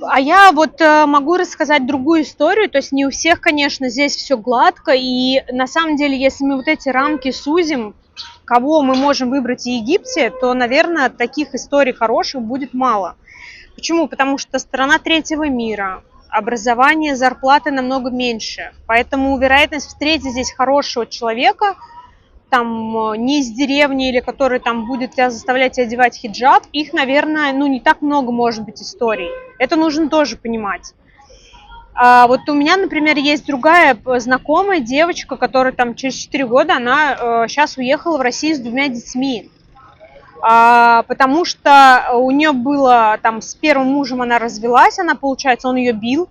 А я вот могу рассказать другую историю, то есть не у всех, конечно, здесь все гладко, и на самом деле, если мы вот эти рамки сузим, кого мы можем выбрать в Египте, то, наверное, таких историй хороших будет мало. Почему? Потому что страна третьего мира, образование, зарплаты намного меньше, поэтому вероятность встретить здесь хорошего человека, там, не из деревни или который там будет тебя заставлять одевать хиджаб, их, наверное, ну, не так много может быть историй. Это нужно тоже понимать. Вот у меня, например, есть другая знакомая девочка, которая там через 4 года, она сейчас уехала в Россию с 2 детьми. Потому что у нее было там с первым мужем она развелась, она, получается, он ее бил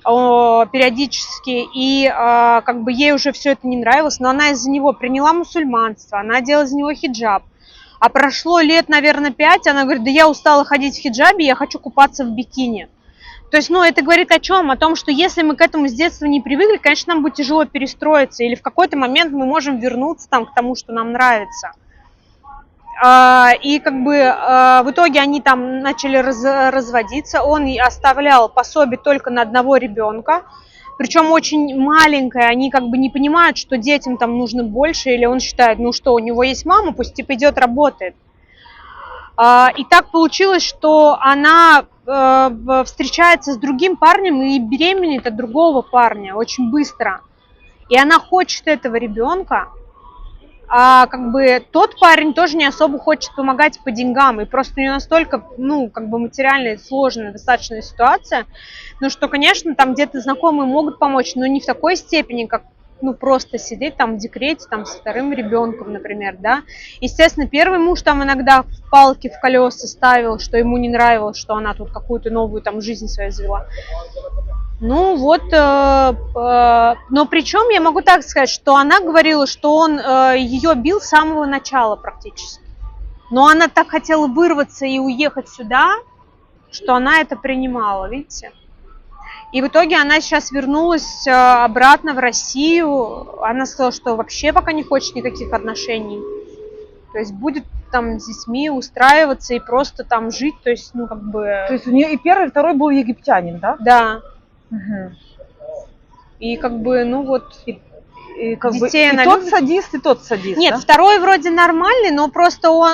периодически, и как бы ей уже все это не нравилось, но она из-за него приняла мусульманство, она делала из него хиджаб. А прошло лет, наверное, 5, она говорит, да я устала ходить в хиджабе, я хочу купаться в бикини. То есть, ну, это говорит о чем? О том, что если мы к этому с детства не привыкли, конечно, нам будет тяжело перестроиться, или в какой-то момент мы можем вернуться там к тому, что нам нравится. И как бы в итоге они там начали разводиться, он оставлял пособие только на одного ребенка, причем очень маленькое, они как бы не понимают, что детям там нужно больше, или он считает, ну что, у него есть мама, пусть типа идет работает. И так получилось, что она встречается с другим парнем и беременеет от другого парня очень быстро. И она хочет этого ребенка, а как бы тот парень тоже не особо хочет помогать по деньгам, и просто у нее настолько, ну, как бы материально сложная достаточно ситуация, ну, что, конечно, там где-то знакомые могут помочь, но не в такой степени, как, ну, просто сидеть там в декрете, там, с вторым ребенком, например, да. Естественно, первый муж там иногда палки в колеса ставил, что ему не нравилось, что она тут какую-то новую там жизнь свою завела. Ну вот, но причем я могу так сказать, что она говорила, что он ее бил с самого начала практически. Но она так хотела вырваться и уехать сюда, что она это принимала, видите? И в итоге она сейчас вернулась обратно в Россию. Она сказала, что вообще пока не хочет никаких отношений. То есть будет там с детьми устраиваться и просто там жить, то есть, ну, как бы... То есть у нее и первый, и второй был египтянин, да? Да. Угу. И как бы, ну вот, И как бы детей и она тот любит. садист, и тот садист. Нет, да? второй вроде нормальный, но просто он,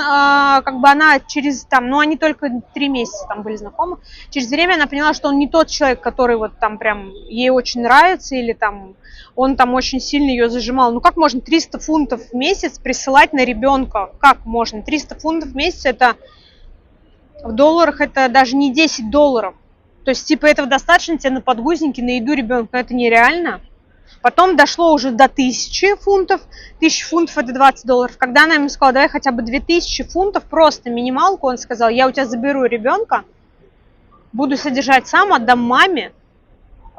как бы она через там, ну они только 3 месяца там были знакомы, через время она поняла, что он не тот человек, который вот там прям ей очень нравится, или там он там очень сильно ее зажимал. Ну как можно 300 фунтов в месяц присылать на ребенка? Как можно? 300 фунтов в месяц это в долларах, это даже не 10 долларов. То есть типа этого достаточно тебе на подгузники, на еду ребенка, это нереально. Потом дошло уже до 1000 фунтов. 1000 фунтов это 20 долларов. Когда она ему сказала, давай хотя бы 2000 фунтов, просто минималку, он сказал, я у тебя заберу ребенка, буду содержать сам, отдам маме,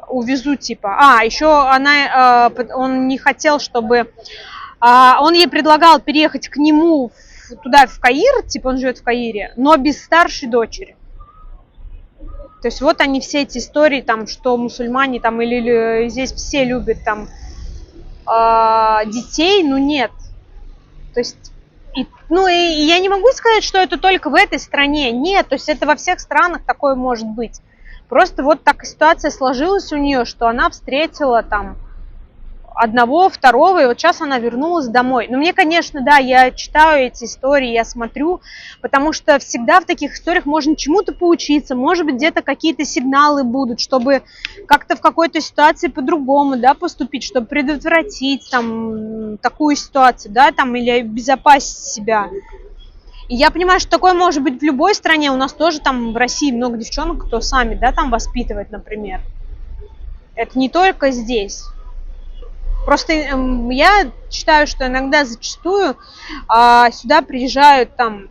увезу типа. Еще он не хотел, чтобы... Он ей предлагал переехать к нему туда, в Каир, типа он живет в Каире, но без старшей дочери. То есть вот они все эти истории, там, что мусульмане там или здесь все любят там детей, ну нет. То есть, и я не могу сказать, что это только в этой стране. Нет, то есть это во всех странах такое может быть. Просто вот так ситуация сложилась у нее, что она встретила там одного, второго, и вот сейчас она вернулась домой. Но мне, конечно, да, я читаю эти истории, я смотрю, потому что всегда в таких историях можно чему-то поучиться, может быть, где-то какие-то сигналы будут, чтобы как-то в какой-то ситуации по-другому, да, поступить, чтобы предотвратить там такую ситуацию, да, там, или обезопасить себя. И я понимаю, что такое может быть в любой стране, у нас тоже там в России много девчонок, кто сами, да, там воспитывает, например. Это не только здесь. Просто я считаю, что иногда зачастую сюда приезжают там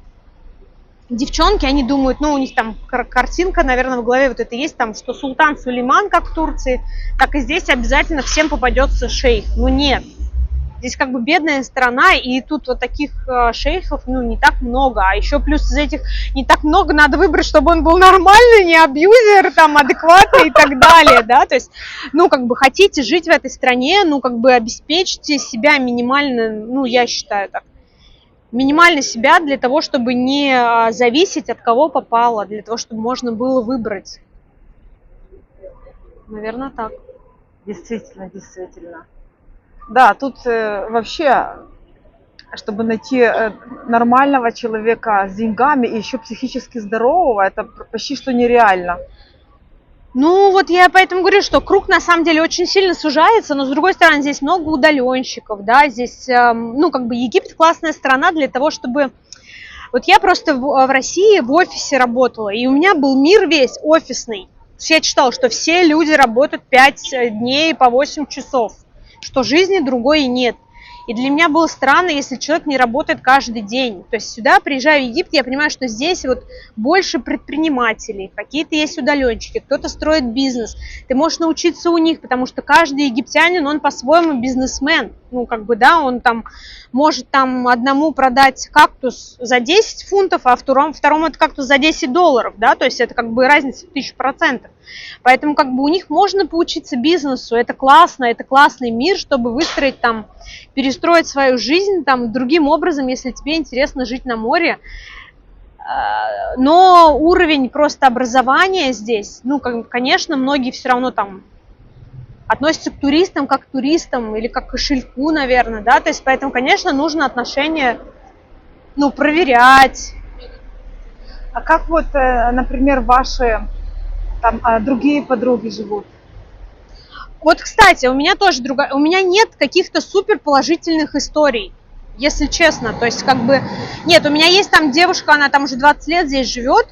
девчонки, они думают, ну, у них там картинка, наверное, в голове вот это есть, там, что султан Сулейман, как в Турции, так и здесь обязательно всем попадется шейх. Ну, нет. Здесь как бы бедная страна, и тут вот таких шейхов, ну, не так много. А еще плюс из этих не так много надо выбрать, чтобы он был нормальный, не абьюзер, там, адекватный и так далее, да. То есть, ну, как бы хотите жить в этой стране, ну, как бы обеспечьте себя минимально, ну, я считаю так, минимально себя для того, чтобы не зависеть от кого попало, для того, чтобы можно было выбрать. Наверное, так. Действительно, действительно. Да, тут вообще, чтобы найти нормального человека с деньгами и еще психически здорового, это почти что нереально. Ну, вот я поэтому говорю, что круг на самом деле очень сильно сужается, но с другой стороны здесь много удаленщиков, да, здесь, ну, как бы Египет классная страна для того, чтобы... Вот я просто в России в офисе работала, и у меня был мир весь офисный. Я читала, что все люди работают 5 дней по 8 часов, что жизни другой нет. И для меня было странно, если человек не работает каждый день. То есть сюда, приезжая в Египет, я понимаю, что здесь вот больше предпринимателей, какие-то есть удаленщики, кто-то строит бизнес. Ты можешь научиться у них, потому что каждый египтянин, он по-своему бизнесмен. Ну, как бы, да, он там может там одному продать кактус за 10 фунтов, а второму этот кактус за $10, да, то есть это как бы разница в 1000%. Поэтому как бы у них можно поучиться бизнесу, это классно, это классный мир, чтобы выстроить там, перестроить свою жизнь там другим образом, если тебе интересно жить на море. Но уровень просто образования здесь, ну, конечно, многие все равно там относятся к туристам как к туристам или как к кошельку, наверное, да, то есть поэтому, конечно, нужно отношения, ну, проверять. А как вот, например, ваши там другие подруги живут? Вот, кстати, у меня тоже у меня нет каких-то супер положительных историй, если честно, то есть как бы, нет, у меня есть там девушка, она там уже 20 лет здесь живет,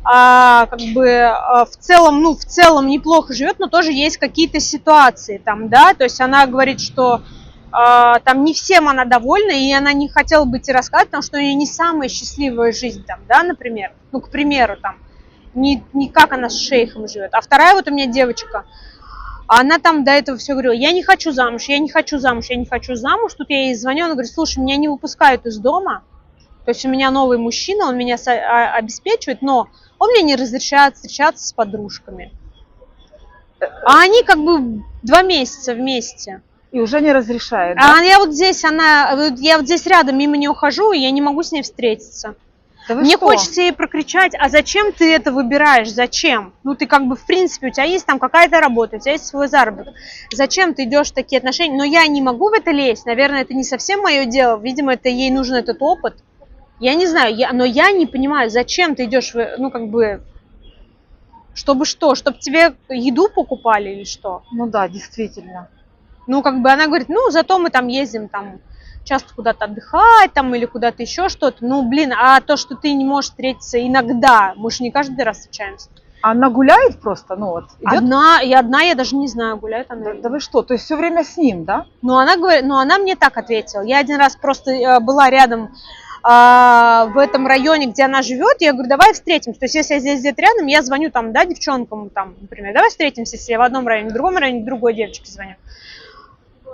как бы в целом, ну, в целом неплохо живет, но тоже есть какие-то ситуации там, да, то есть она говорит, что там не всем она довольна, и она не хотела бы тебе рассказать, потому что у нее не самая счастливая жизнь там, да, например, ну, к примеру, там, не как она с шейхом живет. А вторая вот у меня девочка, она там до этого все говорила, я не хочу замуж, я не хочу замуж, я не хочу замуж. Тут я ей звоню, она говорит, слушай, меня не выпускают из дома, то есть у меня новый мужчина, он меня обеспечивает, но он мне не разрешает встречаться с подружками. А они как бы 2 месяца вместе. И уже не разрешает, да? А я вот здесь, я вот здесь рядом мимо нее хожу, и я не могу с ней встретиться. Да Мне что? хочется ей прокричать, а зачем ты это выбираешь, зачем? Ну ты как бы в принципе, у тебя есть там какая-то работа, у тебя есть свой заработок. Зачем ты идешь в такие отношения? Но я не могу в это лезть, наверное, это не совсем мое дело, видимо, это ей нужен этот опыт. Я не знаю, но я не понимаю, зачем ты идешь, ну как бы, чтобы что? Чтобы тебе еду покупали или что? Ну да, действительно. Ну как бы она говорит, ну зато мы там ездим там часто куда-то отдыхать там или куда-то еще что-то. Ну блин, а то, что ты не можешь встретиться иногда, мы же не каждый раз встречаемся. Она гуляет просто, ну вот, идет? Одна, я даже не знаю, гуляет она. Да вы что, то есть все время с ним, да? Ну она говорит, ну она мне так ответила. Я один раз просто была рядом в этом районе, где она живет, я говорю, давай встретимся. То есть, если я здесь где-то рядом, я звоню там, да, девчонкам, там, например, давай встретимся, если я в одном районе, в другом районе другой девочке звоню.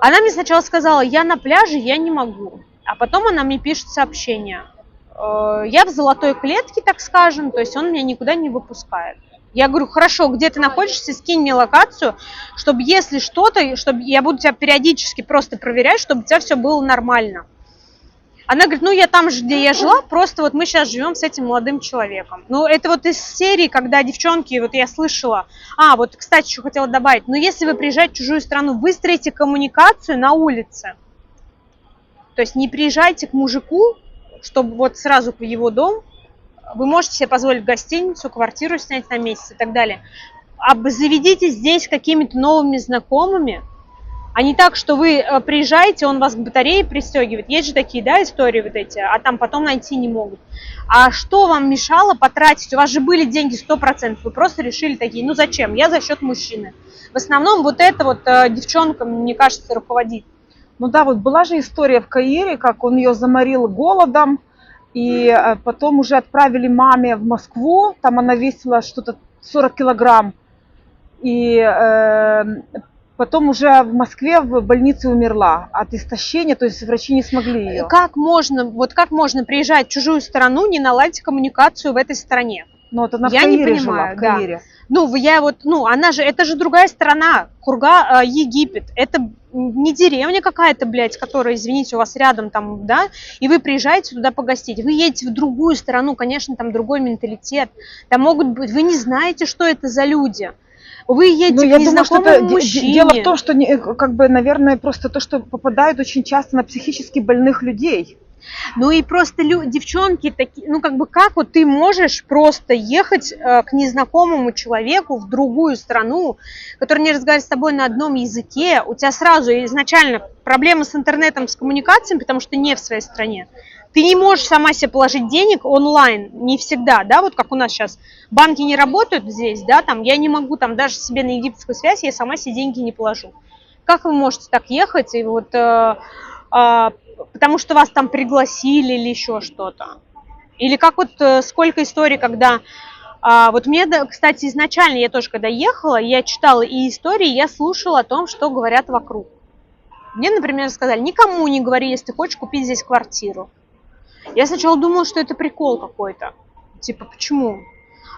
Она мне сначала сказала, я на пляже, я не могу. А потом она мне пишет сообщение. Я в золотой клетке, так скажем, то есть он меня никуда не выпускает. Я говорю, хорошо, где ты находишься, скинь мне локацию, чтобы если что-то, чтобы я буду тебя периодически просто проверять, чтобы у тебя все было нормально. Она говорит, ну я там же, где я жила, просто вот мы сейчас живем с этим молодым человеком. Ну это вот из серии, когда девчонки, вот я слышала, вот, кстати, еще хотела добавить, но если вы приезжаете в чужую страну, выстроите коммуникацию на улице. То есть не приезжайте к мужику, чтобы вот сразу в его дом, вы можете себе позволить гостиницу, квартиру снять на месяц и так далее. Обзаведитесь здесь какими-то новыми знакомыми, а не так, что вы приезжаете, он вас к батарее пристегивает. Есть же такие, да, истории вот эти, а там потом найти не могут. А что вам мешало потратить? У вас же были деньги 100%, вы просто решили такие, ну зачем? Я за счет мужчины. В основном вот это вот девчонкам, мне кажется, руководит. Ну да, вот была же история в Каире, как он ее заморил голодом, и потом уже отправили маме в Москву, там она весила что-то 40 килограмм, и потом уже в Москве в больнице умерла от истощения, то есть врачи не смогли ее. Как можно приезжать в чужую страну, не наладить коммуникацию в этой стране? Ну, вот она я в Каире не понимаю, жила, в Каире. Да. Она же, это же другая страна, Хурга, Египет. Это не деревня какая-то, блядь, которая, извините, у вас рядом там, да, и вы приезжаете туда погостить. Вы едете в другую страну, конечно, там другой менталитет. Там могут быть, вы не знаете, что это за люди. Вы едете Ну, к я думаю, что это незнакомому дело в мужчине. том, что, как бы, наверное, просто то, что попадают очень часто на психически больных людей. Ну и просто девчонки такие, ну как бы как вот ты можешь просто ехать к незнакомому человеку в другую страну, который не разговаривает с тобой на одном языке, у тебя сразу изначально проблемы с интернетом, с коммуникациями, потому что ты не в своей стране. Ты не можешь сама себе положить денег онлайн, не всегда, да, вот как у нас сейчас банки не работают здесь, да, там я не могу там даже себе на египетскую связь, я сама себе деньги не положу. Как вы можете так ехать и вот потому что вас там пригласили или еще что-то? Или как вот сколько историй, когда... вот мне, кстати, изначально я тоже, когда ехала, я читала и истории, я слушала о том, что говорят вокруг. Мне, например, сказали, никому не говори, если ты хочешь купить здесь квартиру. Я сначала думала, что это прикол какой-то. Типа, почему?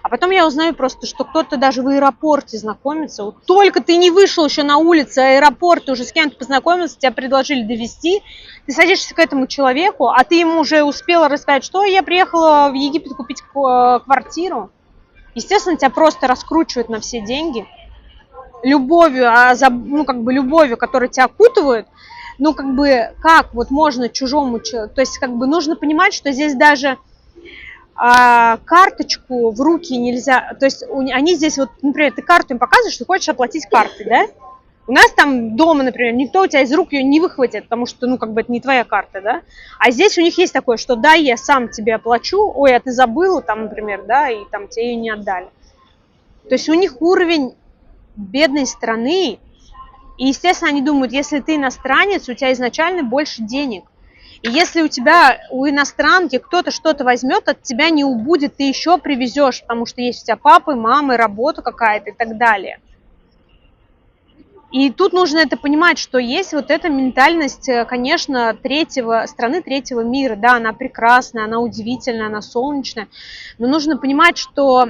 А потом я узнаю просто, что кто-то даже в аэропорте знакомится. Вот только ты не вышел еще на улице аэропорт, ты уже с кем-то познакомился, тебя предложили довезти, ты садишься к этому человеку, а ты ему уже успела рассказать, что я приехала в Египет купить квартиру. Естественно, тебя просто раскручивают на все деньги. Любовью, ну как бы любовью, которая тебя окутывает, ну как бы как вот можно чужому человеку, то есть как бы нужно понимать, что здесь даже карточку в руки нельзя, то есть они здесь вот, например, ты карту им показываешь, что хочешь оплатить картой, да? У нас там дома, например, никто у тебя из рук ее не выхватит, потому что, ну, как бы это не твоя карта, да? А здесь у них есть такое, что да, я сам тебе оплачу, ой, а ты забыла там, например, да, и там тебе ее не отдали. То есть у них уровень бедной страны, и, естественно, они думают, если ты иностранец, у тебя изначально больше денег. И если у тебя, у иностранки кто-то что-то возьмет, от тебя не убудет, ты еще привезешь, потому что есть у тебя папы, мамы, работа какая-то и так далее. И тут нужно это понимать, что есть вот эта ментальность, конечно, страны третьего мира. Да, она прекрасная, она удивительная, она солнечная. Но нужно понимать, что,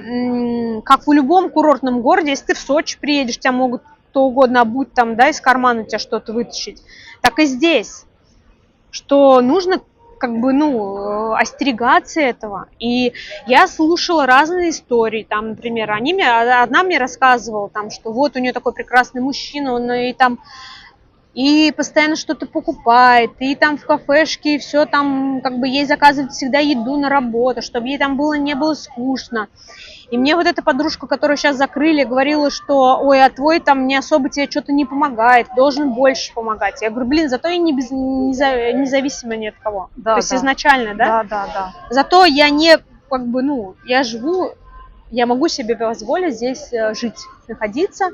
как в любом курортном городе, если ты в Сочи приедешь, тебя могут кто угодно обуть там, да, из кармана у тебя что-то вытащить. Так и здесь. Что нужно как бы, ну, остерегаться этого. И я слушала разные истории, там, например, одна мне рассказывала, там, что вот у нее такой прекрасный мужчина, он и там и постоянно что-то покупает, и там в кафешке, и все там, как бы ей заказывают всегда еду на работу, чтобы ей там не было скучно. И мне вот эта подружка, которую сейчас закрыли, говорила, что ой, а твой там не особо тебе что-то не помогает, должен больше помогать. Я говорю, блин, зато я независимо ни от кого. Да, то есть да. изначально, да? Да. Зато я не, как бы, ну, я живу, я могу себе позволить здесь жить, находиться.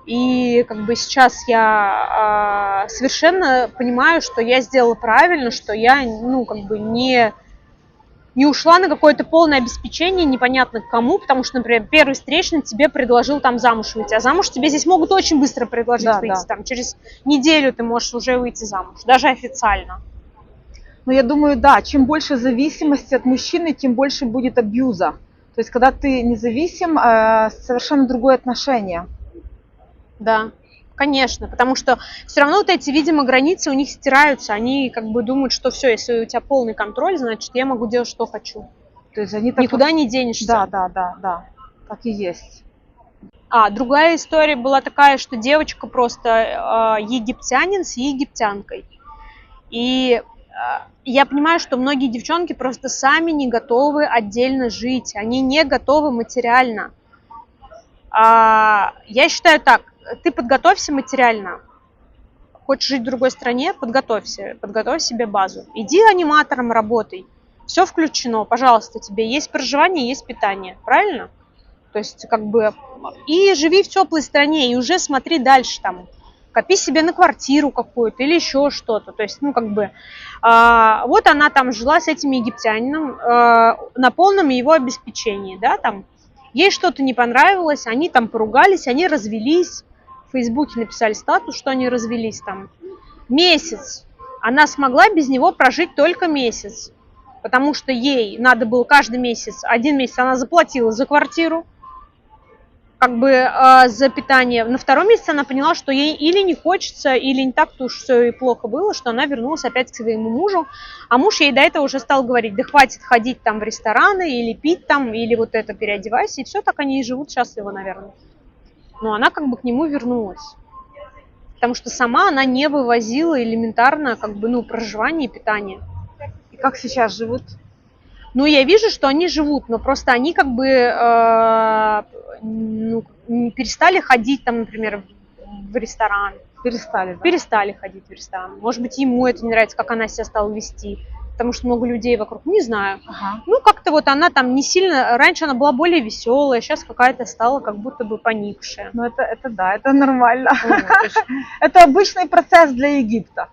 И как бы сейчас я совершенно понимаю, что я сделала правильно, что я, ну, как бы не ушла на какое-то полное обеспечение, непонятно к кому, потому что, например, первый встречный тебе предложил там замуж выйти, а замуж тебе здесь могут очень быстро предложить выйти, там через неделю ты можешь уже выйти замуж, даже официально. Ну, я думаю, да, чем больше зависимости от мужчины, тем больше будет абьюза. То есть, когда ты независим, совершенно другое отношение. Да, конечно, потому что все равно вот эти, видимо, границы у них стираются, они как бы думают, что все, если у тебя полный контроль, значит, я могу делать, что хочу. То есть они так... Никуда не денешься. Да, так и есть. Другая история была такая, что девочка просто египтянин с египтянкой. И я понимаю, что многие девчонки просто сами не готовы отдельно жить, они не готовы материально. Я считаю так, ты подготовься материально. Хочешь жить в другой стране, подготовь себе базу. Иди аниматором работай. Все включено, пожалуйста, тебе есть проживание, есть питание. Правильно? То есть, как бы, и живи в теплой стране, и уже смотри дальше там. Копи себе на квартиру какую-то или еще что-то. То есть, ну, как бы, вот она там жила с этим египтянином на полном его обеспечении, да, там. Ей что-то не понравилось, они там поругались, они развелись. В Фейсбуке написали статус, что они развелись там. Месяц. Она смогла без него прожить только месяц. Потому что ей надо было каждый месяц, один месяц она заплатила за квартиру, как бы за питание. На второй месяц она поняла, что ей или не хочется, или не так-то уж все и плохо было, что она вернулась опять к своему мужу. А муж ей до этого уже стал говорить, да хватит ходить там в рестораны, или пить там, или вот это переодевайся. И все, так они и живут счастливо, наверное. но она как бы к нему вернулась. Потому что сама она не вывозила элементарно как бы, ну, проживание и питание. И как сейчас живут? Ну, я вижу, что они живут, но просто они как бы перестали ходить там, например, в ресторан. Перестали, да? Перестали ходить в ресторан. Может быть, ему это не нравится, как она себя стала вести, потому что много людей вокруг, не знаю. Ага. Ну, как-то вот она там не сильно... Раньше она была более веселая, сейчас какая-то стала как будто бы поникшая. Ну, это да, это нормально. То есть, Это обычный процесс для Египта.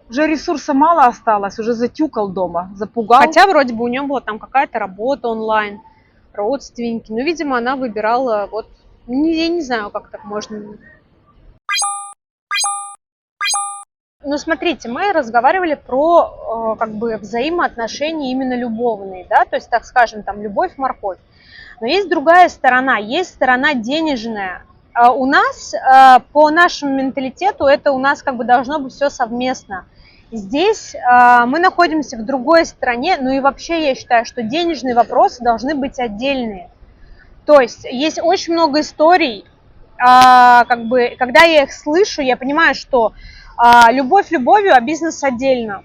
Уже ресурса мало осталось, уже затюкал дома, запугал. хотя вроде бы у нее была там какая-то работа онлайн, родственники. Но, видимо, она выбирала вот... Я не знаю, как так можно... Ну, смотрите, мы разговаривали про как бы взаимоотношения именно любовные, да, то есть, так скажем, там, любовь-морковь. Но есть другая сторона, есть сторона денежная. У нас, по нашему менталитету, это у нас как бы должно быть все совместно. Здесь мы находимся в другой стране, ну и вообще я считаю, что денежные вопросы должны быть отдельные. То есть есть очень много историй, как бы, когда я их слышу, я понимаю, что любовь любовью, а бизнес отдельно.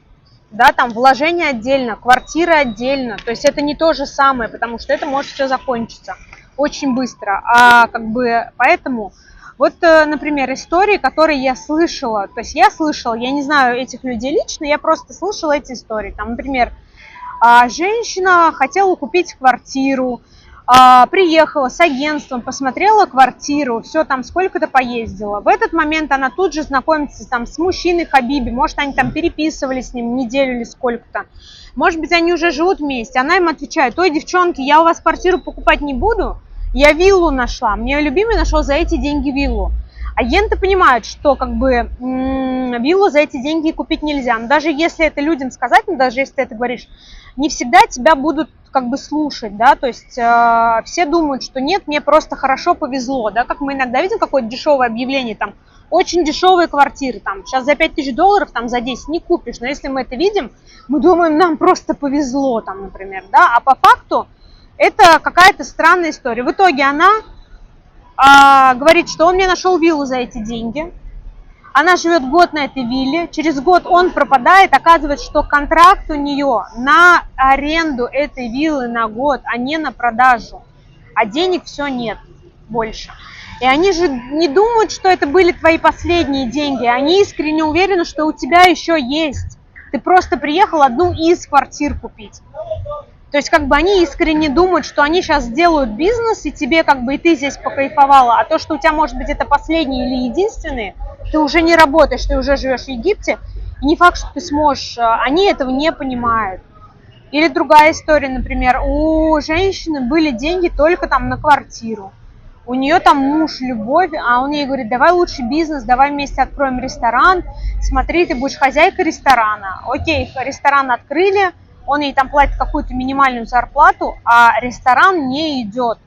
Да, там вложения отдельно, квартиры отдельно. То есть это не то же самое, потому что это может все закончиться очень быстро. Как бы поэтому вот, например, истории, которые я слышала. То есть я слышала, я не знаю этих людей лично, я просто слышала эти истории. Там, например, женщина хотела купить квартиру, приехала с агентством, посмотрела квартиру, все там сколько-то поездила. В этот момент она тут же знакомится там с мужчиной Хабиби, может, они там переписывались с ним неделю или сколько-то. Может быть, они уже живут вместе. Она им отвечает: ой, девчонки, я у вас квартиру покупать не буду, я виллу нашла, мне любимый нашел за эти деньги виллу. Агенты понимают, что как бы виллу за эти деньги купить нельзя. Но даже если это людям сказать, ну даже если ты это говоришь, не всегда тебя будут как бы слушать, да, то есть все думают, что нет, мне просто хорошо повезло, да, как мы иногда видим какое-то дешевое объявление, там, очень дешевые квартиры, там, сейчас за 5000 долларов, там, за 10 не купишь, но если мы это видим, мы думаем, нам просто повезло, там, например, да, а по факту это какая-то странная история. В итоге она говорит, что он мне нашел виллу за эти деньги. Она живет год на этой вилле, через год он пропадает, оказывается, что контракт у нее на аренду этой виллы на год, а не на продажу, а денег все нет больше. И они же не думают, что это были твои последние деньги, они искренне уверены, что у тебя еще есть. Ты просто приехал одну из квартир купить. То есть как бы они искренне думают, что они сейчас сделают бизнес, и тебе как бы и ты здесь покайфовала, а то, что у тебя может быть это последние или единственные, ты уже не работаешь, ты уже живешь в Египте, и не факт, что ты сможешь, они этого не понимают. Или другая история, например, у женщины были деньги только там на квартиру, у нее там муж, любовь, а он ей говорит: давай лучше бизнес, давай вместе откроем ресторан, смотри, ты будешь хозяйкой ресторана. Окей, ресторан открыли, он ей там платит какую-то минимальную зарплату, а ресторан не идет.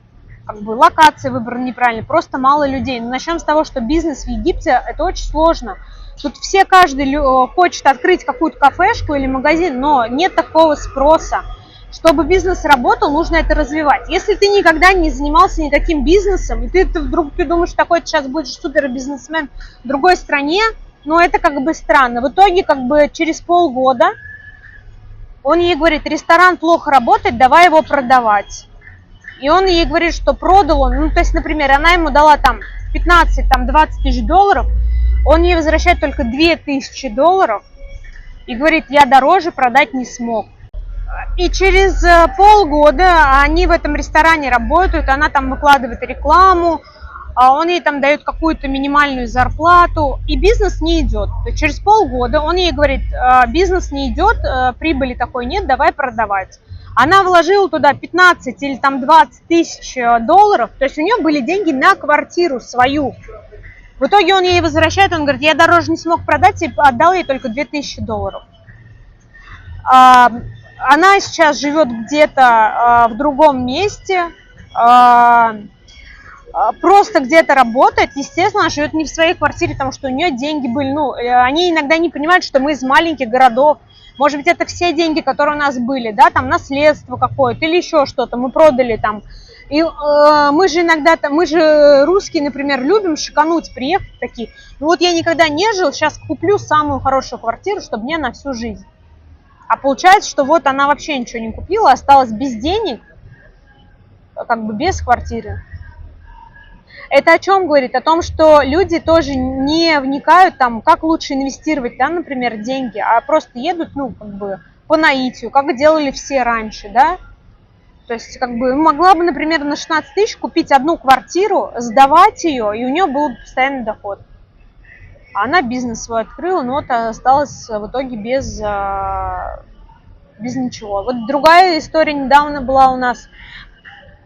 Как бы локация выбрана неправильно, просто мало людей. Но начнем с того, что бизнес в Египте это очень сложно. Тут каждый хочет открыть какую-то кафешку или магазин, но нет такого спроса. Чтобы бизнес работал, нужно это развивать. Если ты никогда не занимался никаким бизнесом, и ты вдруг думаешь, такой ты сейчас будешь супер бизнесмен в другой стране, но это как бы странно. В итоге как бы через полгода он ей говорит: ресторан плохо работает, давай его продавать. И он ей говорит, что продал он, ну то есть, например, она ему дала там 15-20 тысяч долларов, он ей возвращает только 2000 долларов и говорит: я дороже продать не смог. И через полгода они в этом ресторане работают, она там выкладывает рекламу, он ей там дает какую-то минимальную зарплату, и бизнес не идет. То есть через полгода он ей говорит: бизнес не идет, прибыли такой нет, давай продавать. Она вложила туда 15 или там 20 тысяч долларов, то есть у нее были деньги на квартиру свою. В итоге он ей возвращает, он говорит: я дороже не смог продать, и отдал ей только 2000 долларов. Она сейчас живет где-то в другом месте, просто где-то работает, естественно, она живет не в своей квартире, потому что у нее деньги были, ну, они иногда не понимают, что мы из маленьких городов, Может быть, это все деньги, которые у нас были, да, там наследство какое-то или еще что-то, мы продали там. И мы же иногда, мы же русские, например, любим шикануть, приехать такие. Ну вот я никогда не жил, сейчас куплю самую хорошую квартиру, чтобы мне на всю жизнь. А получается, что вот она вообще ничего не купила, осталась без денег, как бы без квартиры. Это о чем говорит? О том, что люди тоже не вникают там, как лучше инвестировать, да, например, деньги, а просто едут, ну, как бы по наитию, как делали все раньше, да. То есть, как бы, могла бы, например, на 16 тысяч купить одну квартиру, сдавать ее, и у нее был постоянный доход. А она бизнес свой открыла, но вот осталась в итоге без ничего. Вот другая история недавно была у нас.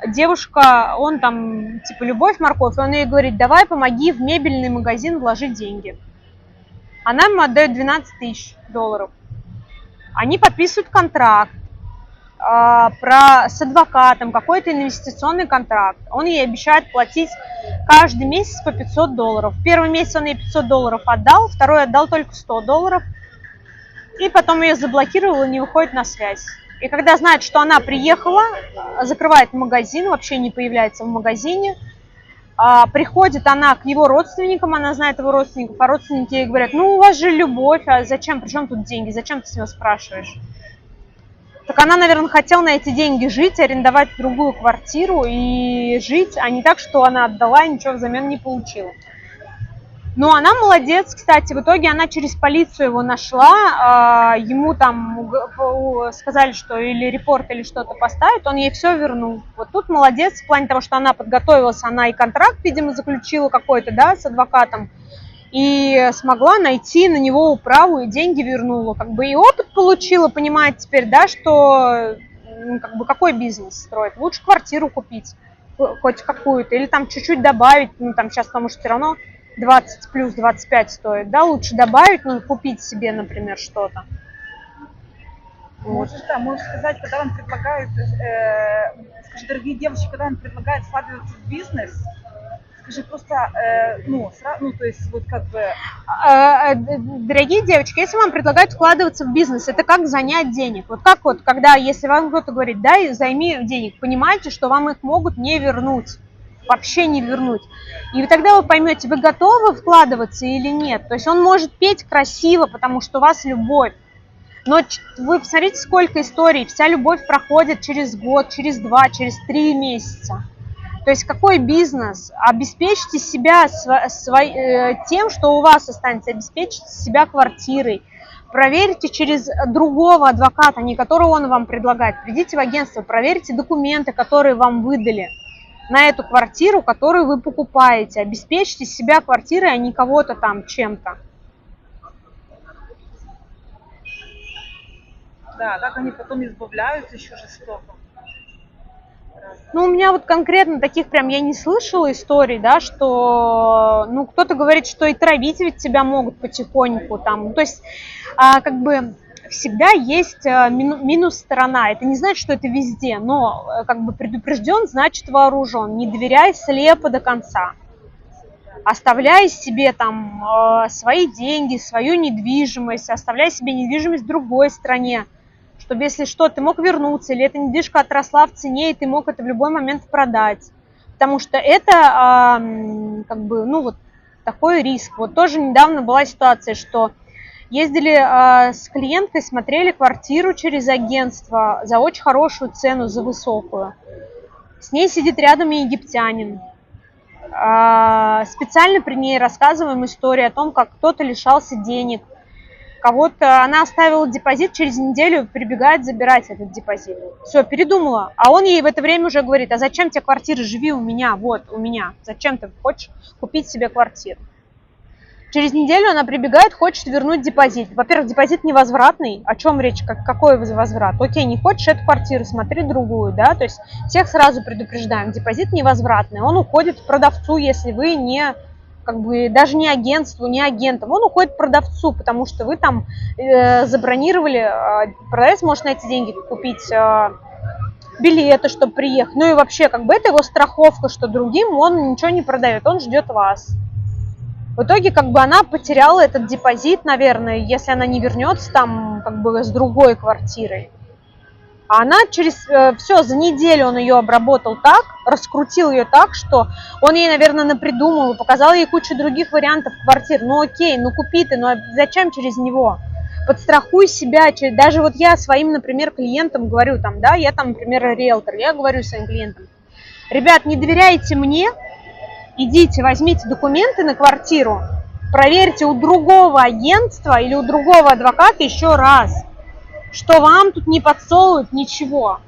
Девушка, он там, типа, любовь, морковь, он ей говорит, давай помоги в мебельный магазин вложить деньги. Она ему отдает $12 000. Они подписывают контракт с адвокатом, какой-то инвестиционный контракт. Он ей обещает платить каждый месяц по $500. Первый месяц он ей $500 отдал, второй отдал только $100. И потом ее заблокировал и не уходит на связь. И когда знает, что она приехала, закрывает магазин, вообще не появляется в магазине, приходит она к его родственникам, она знает его родственников, а родственники ей говорят, ну у вас же любовь, а зачем, при чем тут деньги, зачем ты с него спрашиваешь? Так она, наверное, хотела на эти деньги жить, арендовать другую квартиру и жить, а не так, что она отдала и ничего взамен не получила. Но она молодец, кстати, в итоге она через полицию его нашла, ему там сказали, что или репорт, или что-то поставить, он ей все вернул. Вот тут молодец в плане того, что она подготовилась, она и контракт, видимо, заключила какой-то, да, с адвокатом, и смогла найти на него управу и деньги вернула. Как бы и опыт получила, понимает теперь, да, что как бы какой бизнес строить. Лучше квартиру купить, хоть какую-то, или там чуть-чуть добавить, ну там сейчас, потому что все равно 20 плюс 25 стоит, да, лучше добавить, ну, купить себе, например, что-то. Можешь, да, можешь сказать, когда вам предлагают, скажи, дорогие девушки, когда вам предлагают вкладываться в бизнес, скажи просто, то есть вот как бы... Дорогие девочки, если вам предлагают вкладываться в бизнес, это как занять денег. Вот как вот, когда, если вам кто-то говорит, да, займи денег, понимаете, что вам их могут не вернуть. Вообще не вернуть. И тогда вы поймете, вы готовы вкладываться или нет. То есть он может петь красиво, потому что у вас любовь. Но вы посмотрите, сколько историй. Вся любовь проходит через год, через 2, через 3 месяца. То есть какой бизнес? Обеспечьте себя тем, что у вас останется. Обеспечьте себя квартирой. Проверьте через другого адвоката, не которого он вам предлагает. Придите в агентство, проверьте документы, которые вам выдали на эту квартиру, которую вы покупаете. Обеспечьте себя квартирой, а не кого-то там чем-то. Да, как они потом избавляются еще жестоко. Ну, у меня вот конкретно таких прям я не слышала историй, да, что, ну, кто-то говорит, что и травить ведь тебя могут потихоньку там. То есть, как бы всегда есть минус сторона. Это не значит, что это везде, но как бы предупрежден, значит вооружен. Не доверяй слепо до конца. Оставляй себе там свои деньги, свою недвижимость, оставляй себе недвижимость в другой стране, чтобы если что, ты мог вернуться, или эта недвижка отросла в цене, и ты мог это в любой момент продать. Потому что это как бы, ну вот такой риск. Вот тоже недавно была ситуация, что ездили с клиенткой, смотрели квартиру через агентство за очень хорошую цену, за высокую. С ней сидит рядом египтянин. Специально при ней рассказываем историю о том, как кто-то лишался денег. Кого-то она оставила депозит, через неделю прибегает забирать этот депозит. Все, передумала. А он ей в это время уже говорит, а зачем тебе квартира, живи у меня, вот, у меня. Зачем ты хочешь купить себе квартиру? Через неделю она прибегает, хочет вернуть депозит. Во-первых, депозит невозвратный. О чем речь? Какой возврат? Окей, не хочешь эту квартиру, смотри другую, да? То есть всех сразу предупреждаем. Депозит невозвратный. Он уходит к продавцу, если вы не, как бы, даже не агентству, не агентом. Он уходит к продавцу, потому что вы там забронировали. Продавец может на эти деньги купить билеты, чтобы приехать. Ну и вообще, как бы это его страховка, что другим он ничего не продает. Он ждет вас. В итоге, как бы, она потеряла этот депозит, наверное, если она не вернется там, как бы, с другой квартирой. А она все, за неделю он ее обработал так, раскрутил ее так, что он ей, наверное, напридумал, показал ей кучу других вариантов квартир. Ну окей, ну купи ты, но зачем через него? Подстрахуй себя. Даже вот я своим, например, клиентам говорю, там, да, я там, например, риэлтор, я говорю своим клиентам: ребят, не доверяйте мне, идите, возьмите документы на квартиру, проверьте у другого агентства или у другого адвоката еще раз, что вам тут не подсовывают ничего.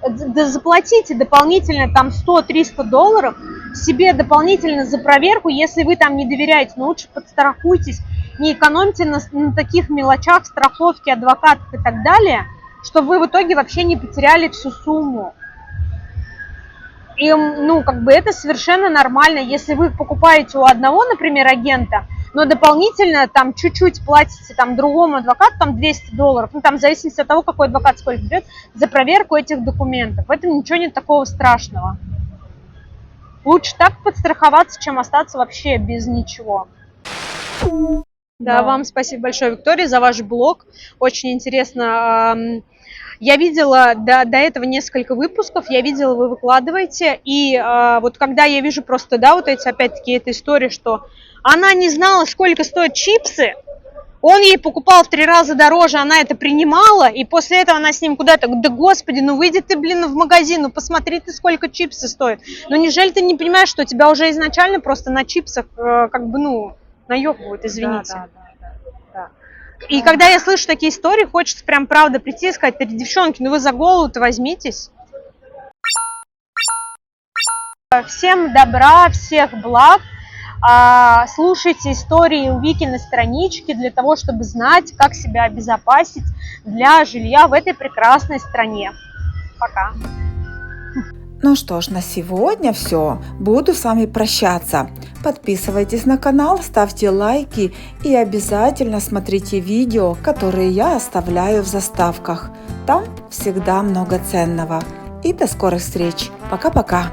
Да заплатите дополнительно там $100-300 себе дополнительно за проверку, если вы там не доверяете, но лучше подстрахуйтесь, не экономьте на таких мелочах, страховки, адвокатах и так далее, чтобы вы в итоге вообще не потеряли всю сумму. И, ну, как бы это совершенно нормально, если вы покупаете у одного, например, агента, но дополнительно там чуть-чуть платите там другому адвокату, там $200, ну, там в зависимости от того, какой адвокат сколько берет, за проверку этих документов. В этом ничего нет такого страшного. Лучше так подстраховаться, чем остаться вообще без ничего. Да, вам спасибо большое, Виктория, за ваш блог. Очень интересно. Я видела до этого несколько выпусков, я видела, вы выкладываете, и вот когда я вижу просто, да, вот эти, опять-таки, эта история, что она не знала, сколько стоят чипсы, он ей покупал в 3 раза дороже, она это принимала, и после этого она с ним куда-то, да господи, ну выйди ты, блин, в магазин, ну посмотри ты, сколько чипсы стоят. Ну неужели ты не понимаешь, что тебя уже изначально просто на чипсах, как бы, ну, наебывают, извините. Да. И когда я слышу такие истории, хочется прям правда прийти и сказать: девчонки, ну вы за голову-то возьмитесь. Всем добра, всех благ. Слушайте истории у Вики на страничке для того, чтобы знать, как себя обезопасить для жилья в этой прекрасной стране. Пока. Ну что ж, на сегодня все. Буду с вами прощаться. Подписывайтесь на канал, ставьте лайки и обязательно смотрите видео, которые я оставляю в заставках. Там всегда много ценного. И до скорых встреч. Пока-пока.